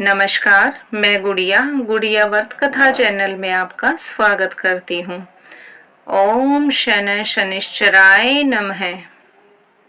नमस्कार, मैं गुड़िया गुड़िया व्रत कथा चैनल में आपका स्वागत करती हूँ। ओम शनि शनिश्चराय नमः।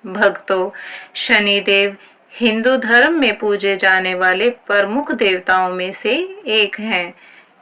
भक्तों, शनिदेव हिंदू धर्म में पूजे जाने वाले प्रमुख देवताओं में से एक हैं।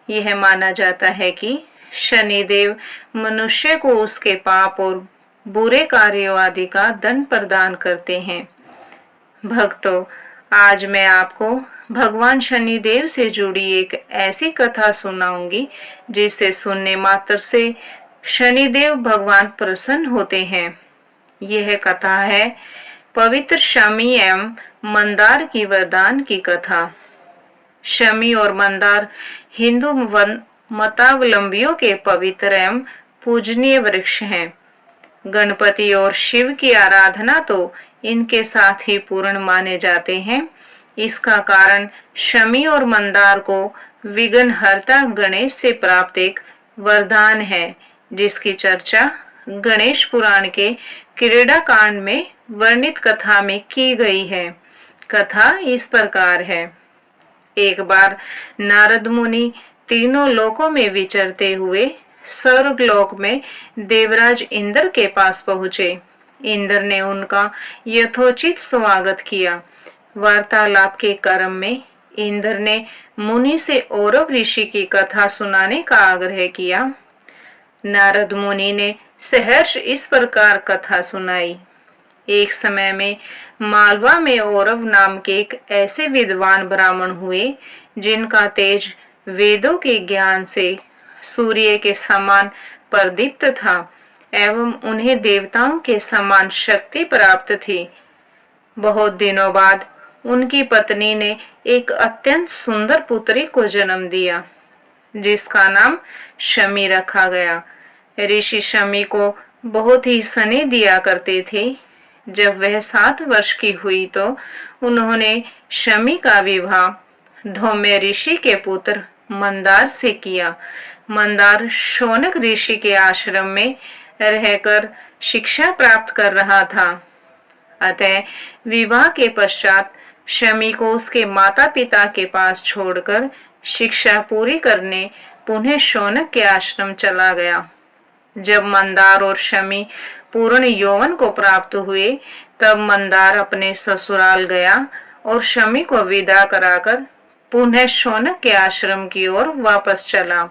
यह माना जाता है कि शनिदेव मनुष्य को उसके पाप और बुरे कार्यों आदि का दंड प्रदान करते हैं। भक्तों, आज मैं आपको भगवान शनिदेव से जुड़ी एक ऐसी कथा सुनाऊंगी जिसे सुनने मात्र से शनिदेव भगवान प्रसन्न होते हैं। यह कथा है पवित्र शमी एवं मंदार की वरदान की कथा। शमी और मंदार हिंदू मतावलंबियों के पवित्र एवं पूजनीय वृक्ष हैं। गणपति और शिव की आराधना तो इनके साथ ही पूर्ण माने जाते हैं। इसका कारण शमी और मंदार को विघ्नहर्ता गणेश से प्राप्त एक वरदान है, जिसकी चर्चा गणेश पुराण के क्रीड़ा कांड में वर्णित कथा में की गई है। कथा इस प्रकार है। एक बार नारद मुनि तीनों लोकों में विचरते हुए स्वर्गलोक में देवराज इंद्र के पास पहुंचे। इंद्र ने उनका यथोचित स्वागत किया। वार्तालाप के क्रम में इंद्र ने मुनि से औरव ऋषि की कथा सुनाने का आग्रह किया। नारद मुनि ने सहर्ष इस प्रकार कथा सुनाई। एक समय में मालवा में औरव नाम के एक ऐसे विद्वान ब्राह्मण हुए जिनका तेज वेदों के ज्ञान से सूर्य के समान प्रदीप्त था एवं उन्हें देवताओं के समान शक्ति प्राप्त थी। बहुत दिनों बाद उनकी पत्नी ने एक अत्यंत सुंदर पुत्री को जन्म दिया, जिसका नाम शमी रखा गया। ऋषि शमी को बहुत ही स्नेह दिया करते थे। जब वह 7 वर्ष की हुई तो उन्होंने शमी का विवाह धौम्य ऋषि के पुत्र मंदार से किया। मंदार शौनक ऋषि के आश्रम में रहकर शिक्षा प्राप्त कर रहा था। अतः विवाह के पश्चात शमी को उसके माता पिता के पास छोड़कर शिक्षा पूरी करने पुनः शौनक के आश्रम चला गया। जब मंदार और शमी पूर्ण यौवन को प्राप्त हुए, तब मंदार अपने ससुराल गया और शमी को विदा कराकर पुनः शौनक के आश्रम की ओर वापस चला।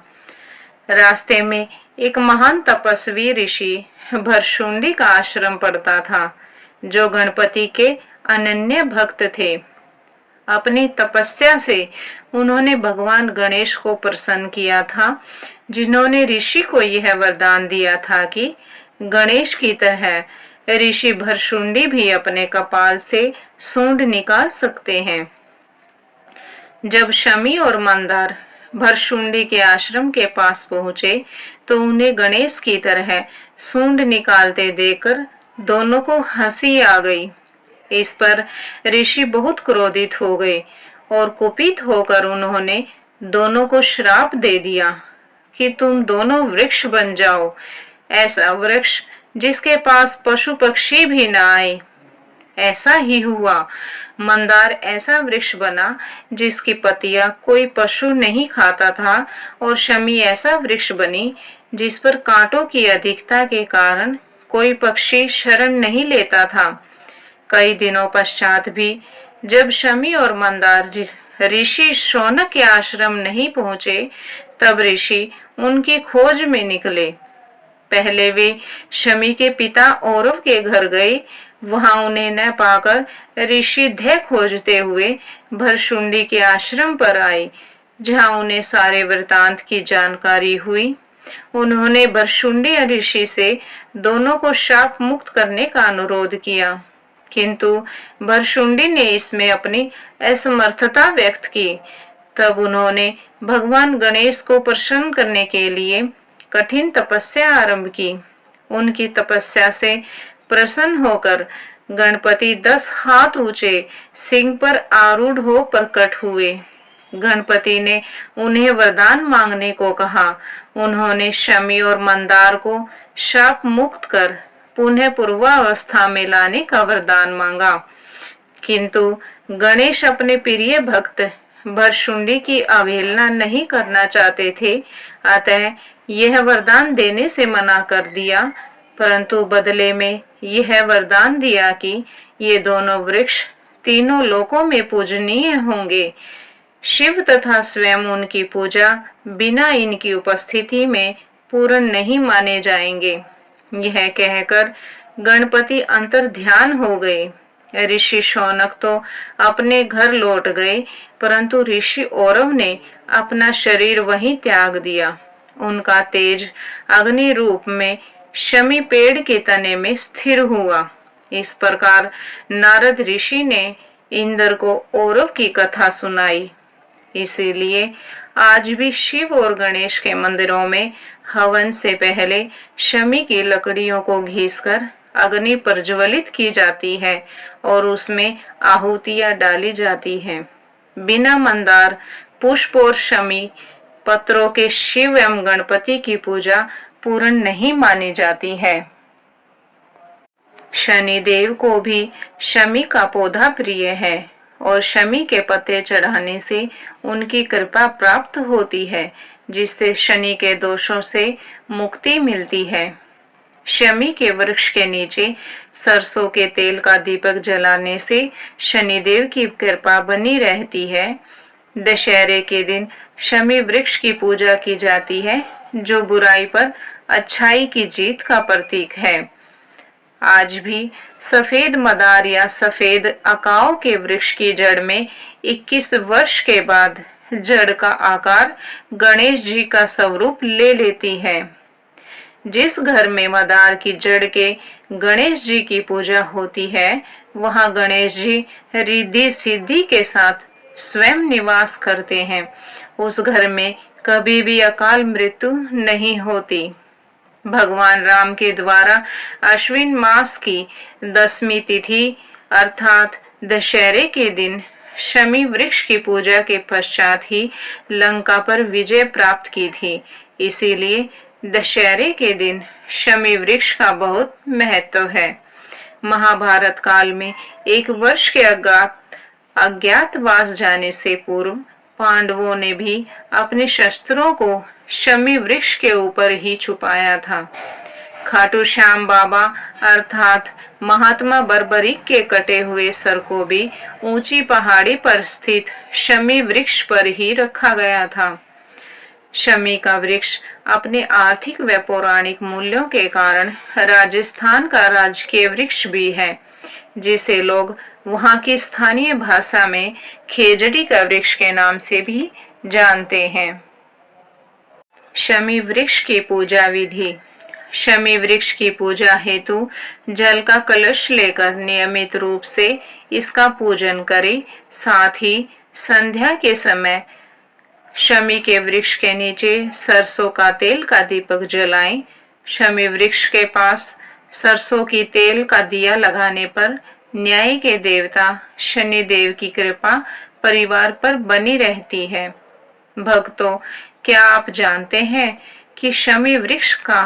रास्ते में एक महान तपस्वी ऋषि भरशुंडी का आश्रम पड़ता था, जो गणपति के अनन्य भक्त थे। अपनी तपस्या से उन्होंने भगवान गणेश को प्रसन्न किया था, जिन्होंने ऋषि को यह वरदान दिया था कि गणेश की तरह ऋषि भरशुंडी भी अपने कपाल से सूंड निकाल सकते हैं। जब शमी और मंदार भरशुंडी के आश्रम के पास पहुंचे तो उन्हें गणेश की तरह सूंड निकालते देखकर दोनों को हंसी आ गई। इस पर ऋषि बहुत क्रोधित हो गए और कुपित होकर उन्होंने दोनों को श्राप दे दिया कि तुम दोनों वृक्ष बन जाओ, ऐसा वृक्ष जिसके पास पशु पक्षी भी ना आए। ऐसा ही हुआ। मंदार ऐसा वृक्ष बना जिसकी पत्तियां कोई पशु नहीं खाता था, और शमी ऐसा वृक्ष बनी जिस पर कांटों की अधिकता के कारण कोई पक्षी शरण नहीं लेता था। कई दिनों पश्चात भी जब शमी और मंदार ऋषि शौनक के आश्रम नहीं पहुंचे, तब ऋषि उनकी खोज में निकले। पहले वे शमी के पिता औरव के घर गए। वहां उन्हें न पाकर ऋषि धै खोजते हुए भरशुंडी के आश्रम पर आए, जहां उन्हें सारे वृतांत की जानकारी हुई। उन्होंने भरशुंडी ऋषि से दोनों को शाप मुक्त करने का अनुरोध किया, किंतु भरशुंडी ने इसमें अपनी असमर्थता व्यक्त की। तब उन्होंने भगवान गणेश को प्रसन्न करने के लिए कठिन तपस्या आरंभ की। उनकी तपस्या से प्रसन्न होकर गणपति 10 हाथ ऊंचे सिंह पर आरूढ़ हो प्रकट हुए। गणपति ने उन्हें वरदान मांगने को कहा। उन्होंने शमी और मंदार को शाप मुक्त कर पुनः पूर्वावस्था में लाने का वरदान मांगा, किंतु गणेश अपने प्रिय भक्त भरशुंडी की अवहेलना नहीं करना चाहते थे, अतः यह वरदान देने से मना कर दिया, परंतु बदले में यह वरदान दिया कि ये दोनों वृक्ष तीनों लोकों में पूजनीय होंगे। शिव तथा स्वयं उनकी पूजा बिना इनकी उपस्थिति में पूर्ण नहीं माने जाएंगे। यह कहकर गणपति अंतर ध्यान हो गए। ऋषि शौनक तो अपने घर लौट गए, परंतु ऋषि औरव ने अपना शरीर वहीं त्याग दिया। उनका तेज अग्नि रूप में शमी पेड़ के तने में स्थिर हुआ। इस प्रकार नारद ऋषि ने इंद्र को औरव की कथा सुनाई। इसीलिए आज भी शिव और गणेश के मंदिरों में हवन से पहले शमी की लकड़ियों को घिसकर अग्नि प्रज्वलित की जाती है और उसमें आहुतियां डाली जाती हैं। बिना मंदार पुष्प और शमी पत्रों के शिव एवं गणपति की पूजा पूर्ण नहीं मानी जाती है। शनिदेव को भी शमी का पौधा प्रिय है और शमी के पत्ते चढ़ाने से उनकी कृपा प्राप्त होती है, जिससे शनि के दोषों से मुक्ति मिलती है। शमी के वृक्ष के नीचे सरसों के तेल का दीपक जलाने से शनिदेव की कृपा बनी रहती है। दशहरे के दिन शमी वृक्ष की पूजा की जाती है, जो बुराई पर अच्छाई की जीत का प्रतीक है। आज भी सफेद मदार या सफेद अकाओ के वृक्ष की जड़ में 21 वर्ष के बाद जड़ का आकार गणेश जी का स्वरूप ले लेती है। जिस घर में मदार की जड़ के गणेश जी की पूजा होती है, वहां गणेश जी रिद्धि सिद्धि के साथ स्वयं निवास करते हैं। उस घर में कभी भी अकाल मृत्यु नहीं होती। भगवान राम के द्वारा अश्विन मास की 10वीं तिथि अर्थात दशहरे के दिन शमी वृक्ष की पूजा के पश्चात ही लंका पर विजय प्राप्त की थी। इसीलिए दशहरे के दिन शमी वृक्ष का बहुत महत्व है। महाभारत काल में एक वर्ष के अज्ञातवास जाने से पूर्व पांडवों ने भी अपने शस्त्रों को शमी वृक्ष के ऊपर ही छुपाया था। खाटू श्याम बाबा अर्थात महात्मा बर्बरीक के कटे हुए सर को भी ऊंची पहाड़ी पर स्थित शमी वृक्ष पर ही रखा गया था। शमी का वृक्ष अपने आर्थिक व पौराणिक मूल्यों के कारण राजस्थान का राजकीय वृक्ष भी है, जिसे लोग वहां की स्थानीय भाषा में खेजड़ी का वृक्ष के नाम से भी जानते हैं। शमी वृक्ष की पूजा विधि। शमी वृक्ष की पूजा हेतु जल का कलश लेकर नियमित रूप से इसका पूजन करें। साथ ही संध्या के समय शमी के वृक्ष के नीचे सरसों का तेल का दीपक जलाएं। शमी वृक्ष के पास सरसों की तेल का दिया लगाने पर न्याय के देवता शनिदेव की कृपा परिवार पर बनी रहती है। भक्तों, क्या आप जानते हैं कि शमी वृक्ष का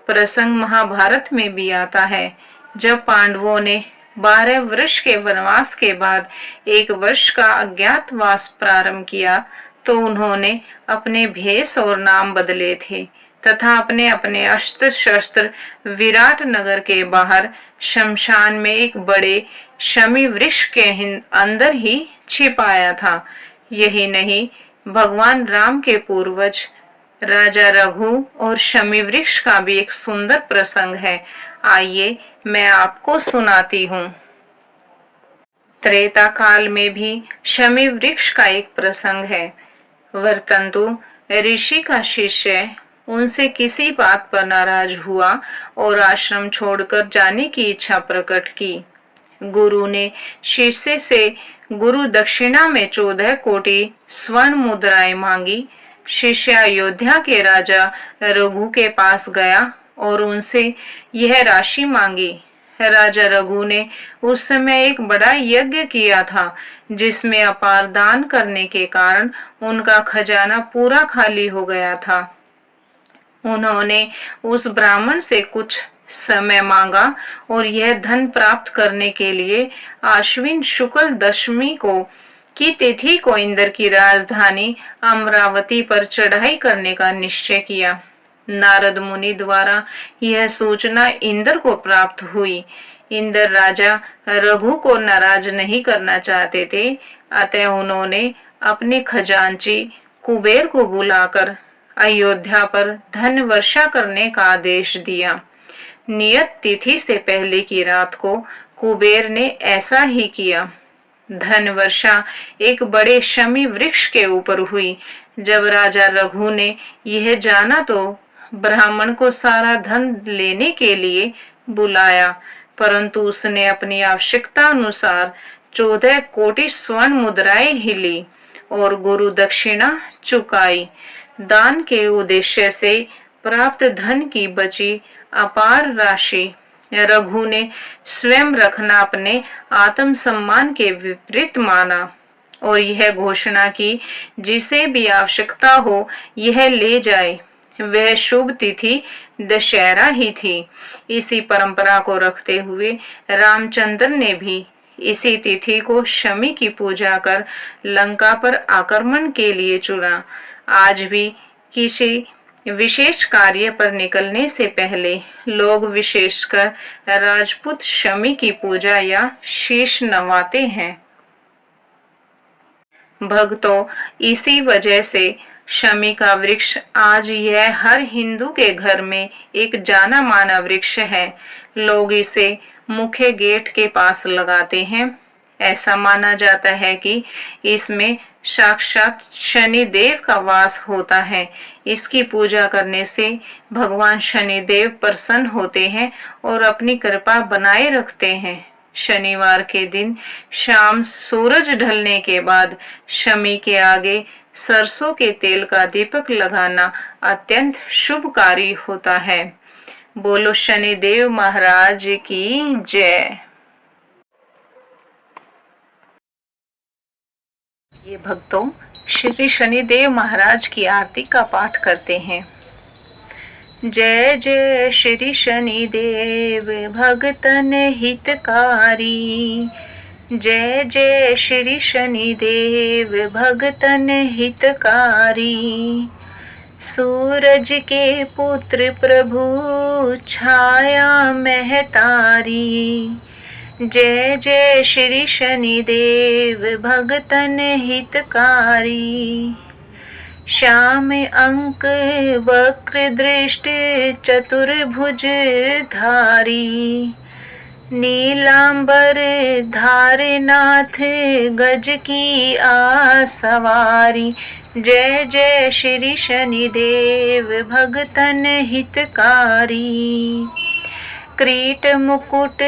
प्रसंग महाभारत में भी आता है, जब पांडवों ने 12 वर्ष के वनवास के बाद 1 वर्ष का अज्ञातवास प्रारंभ किया, तो उन्होंने अपने भेष और नाम बदले थे तथा अपने अपने अस्त्र शस्त्र विराट नगर के बाहर शमशान में एक बड़े शमी वृक्ष के अंदर ही छिपाया था। यही नहीं, भगवान राम के पूर्वज राजा रघु और शमी वृक्ष का भी एक सुंदर प्रसंग है। आइए मैं आपको सुनाती हूँ। त्रेता काल में भी शमी वृक्ष का एक प्रसंग है। वर्तंतु ऋषि का शिष्य उनसे किसी बात पर नाराज हुआ और आश्रम छोड़कर जाने की इच्छा प्रकट की। गुरु ने शिष्य से गुरु दक्षिणा में 14 कोटि स्वर्ण मुद्राएं मांगी। शिष्य अयोध्या के राजा रघु के पास गया और उनसे यह राशि मांगी। राजा रघु ने उस समय एक बड़ा यज्ञ किया था, जिसमें अपार दान करने के कारण उनका खजाना पूरा खाली हो गया था। उन्होंने उस ब्राह्मण से कुछ समय मांगा और यह धन प्राप्त करने के लिए आश्विन शुक्ल दशमी को कि तिथि को इंद्र की राजधानी अमरावती पर चढ़ाई करने का निश्चय किया। नारद मुनि द्वारा यह सूचना इंद्र को प्राप्त हुई। इंद्र राजा रघु को नाराज नहीं करना चाहते थे, अतः उन्होंने अपने खजांची कुबेर को बुलाकर अयोध्या पर धन वर्षा करने का आदेश दिया। नियत तिथि से पहले की रात को कुबेर ने ऐसा ही किया। धन वर्षा एक बड़े शमी वृक्ष के ऊपर हुई। जब राजा रघु ने यह जाना तो ब्राह्मण को सारा धन लेने के लिए बुलाया, परंतु उसने अपनी आवश्यकता अनुसार 14 कोटि स्वर्ण मुद्राएं ही ली और गुरु दक्षिणा चुकाई। दान के उद्देश्य से प्राप्त धन की बची अपार राशि रघु ने स्वयं रखना अपने आत्मसम्मान के विपरीत माना और यह घोषणा की, जिसे भी आवश्यकता हो यह ले जाए। वह शुभ तिथि दशहरा ही थी। इसी परंपरा को रखते हुए रामचंद्र ने भी इसी तिथि को शमी की पूजा कर लंका पर आक्रमण के लिए चुना। आज भी किसी विशेष कार्य पर निकलने से पहले लोग विशेषकर राजपूत शमी की पूजा या शीश नवाते हैं। भक्तों, इसी वजह से शमी का वृक्ष आज यह हर हिंदू के घर में एक जाना माना वृक्ष है। लोग इसे मुख्य गेट के पास लगाते हैं। ऐसा माना जाता है कि इसमें साक्षात शनिदेव का वास होता है। इसकी पूजा करने से भगवान शनिदेव प्रसन्न होते हैं और अपनी कृपा बनाए रखते हैं। शनिवार के दिन शाम सूरज ढलने के बाद शमी के आगे सरसों के तेल का दीपक लगाना अत्यंत शुभकारी होता है। बोलो शनिदेव महाराज की जय। ये भक्तों श्री शनिदेव महाराज की आरती का पाठ करते हैं। जय जय श्री शनिदेव भगतन हितकारी, जय जय श्री शनिदेव भगतन हितकारी। सूरज के पुत्र प्रभु छाया महतारी, जय जय श्री शनिदेव भगतन हितकारी। श्याम अंक वक्र दृष्टि चतुर्भुज धारी, नीलांबर धारनाथ गज की आसवारी। जय जय श्री शनिदेव भगतन हितकारी। क्रीट मुकुट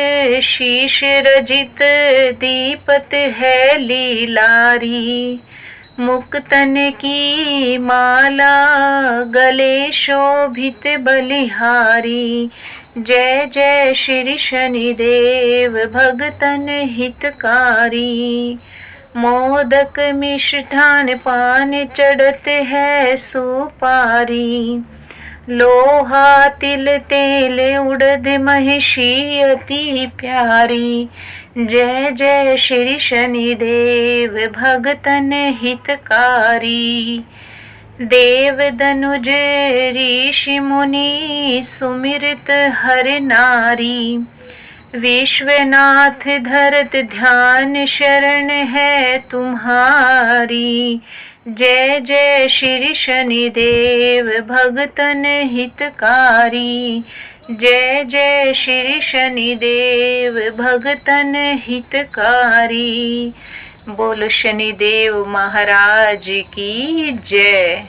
शीश रजित दीपत है लीलारी, मुक्तन की माला गले शोभित बलिहारी। जय जय श्री शनिदेव भगतन हितकारी। मोदक मिष्ठान पान चढ़त है सुपारी, लोहा तिल तेल उड़द महिषी अति प्यारी। जय जय श्री शनिदेव भगतन हितकारी। देव दनुज ऋषि मुनि सुमिरत हर नारी, विश्वनाथ धरत ध्यान शरण है तुम्हारी। जय जय श्री शनिदेव भगतन हितकारी। जय जय श्री शनिदेव भगतन हितकारी। बोलो शनिदेव महाराज की जय।